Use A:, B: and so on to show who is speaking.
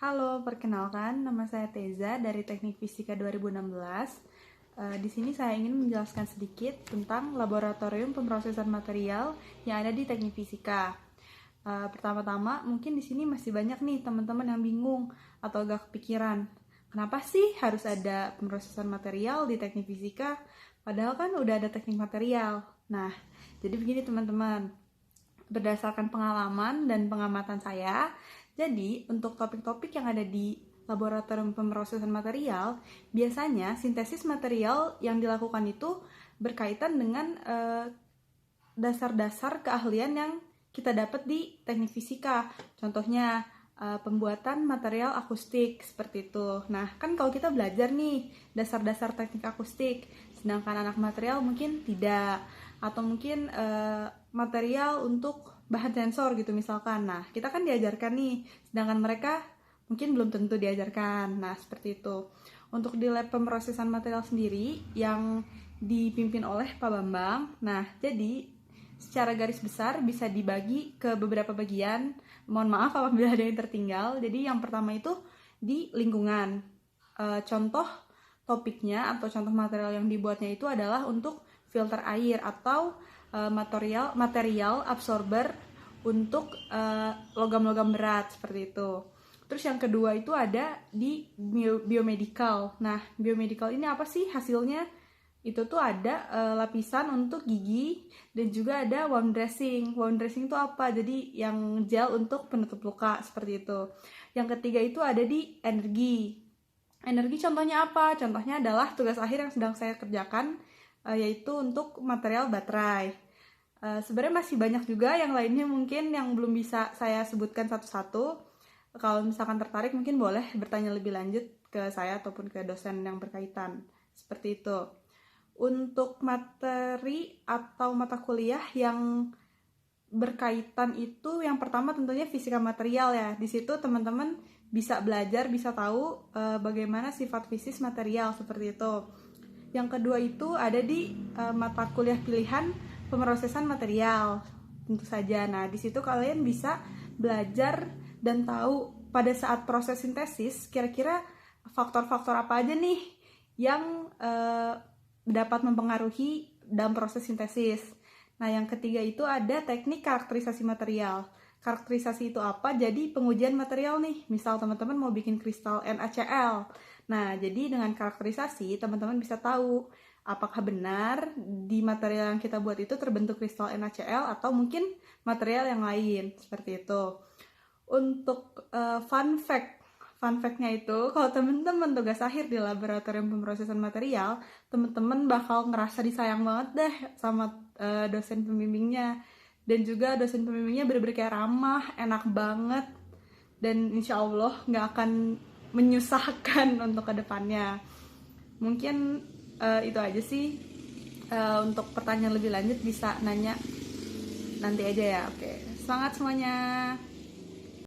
A: Halo, perkenalkan nama saya Teza dari Teknik Fisika 2016. Di sini saya ingin menjelaskan sedikit tentang laboratorium pemrosesan material yang ada di Teknik Fisika. Pertama-tama, mungkin di sini masih banyak nih teman-teman yang bingung atau agak kepikiran. Kenapa sih harus ada pemrosesan material di Teknik Fisika? Padahal kan udah ada teknik material. Nah, jadi begini teman-teman. Berdasarkan pengalaman dan pengamatan saya, jadi untuk topik-topik yang ada di laboratorium pemrosesan material, biasanya sintesis material yang dilakukan itu berkaitan dengan dasar-dasar keahlian yang kita dapat di teknik fisika. Contohnya pembuatan material akustik seperti itu. Nah, kan kalau kita belajar nih dasar-dasar teknik akustik, sedangkan anak material mungkin tidak, atau mungkin material untuk bahan sensor gitu misalkan. Nah, kita kan diajarkan nih, sedangkan mereka mungkin belum tentu diajarkan. Nah, seperti itu. Untuk di lab pemrosesan material sendiri yang dipimpin oleh Pak Bambang. Nah, jadi secara garis besar bisa dibagi ke beberapa bagian. Mohon maaf apabila ada yang tertinggal. Jadi yang pertama itu di lingkungan. Contoh topiknya atau contoh material yang dibuatnya itu adalah untuk filter air atau material absorber untuk logam-logam berat seperti itu. Terus yang kedua itu ada di biomedical. Nah, biomedical ini apa sih hasilnya? Itu tuh ada lapisan untuk gigi dan juga ada wound dressing. Wound dressing itu apa? Jadi yang gel untuk penutup luka seperti itu. Yang ketiga itu ada di energi. Energi contohnya apa? Contohnya adalah tugas akhir yang sedang saya kerjakan, yaitu untuk material baterai. Sebenarnya masih banyak juga yang lainnya mungkin yang belum bisa saya sebutkan satu-satu. Kalau misalkan tertarik mungkin boleh bertanya lebih lanjut ke saya ataupun ke dosen yang berkaitan. Seperti itu. Untuk materi atau mata kuliah yang berkaitan itu yang pertama tentunya fisika material ya. Di situ teman-teman bisa belajar, bisa tahu bagaimana sifat fisik material seperti itu. Yang kedua itu ada di mata kuliah pilihan pemrosesan material, tentu saja. Nah, di situ kalian bisa belajar dan tahu pada saat proses sintesis kira-kira faktor-faktor apa aja nih yang dapat mempengaruhi dalam proses sintesis. Nah, yang ketiga itu ada teknik karakterisasi material. Karakterisasi itu apa? Jadi pengujian material nih. Misal teman-teman mau bikin kristal NaCl. Nah, jadi dengan karakterisasi teman-teman bisa tahu apakah benar di material yang kita buat itu terbentuk kristal NaCl atau mungkin material yang lain, seperti itu. Untuk fun fact-nya itu, kalau teman-teman tugas akhir di laboratorium pemrosesan material, teman-teman bakal ngerasa disayang banget deh sama dosen pembimbingnya. Dan juga dosen pembimbingnya bener-bener kayak ramah, enak banget, dan insya Allah nggak akan menyusahkan untuk kedepannya. Mungkin itu aja sih. Untuk pertanyaan lebih lanjut bisa nanya nanti aja ya. Oke, semangat semuanya.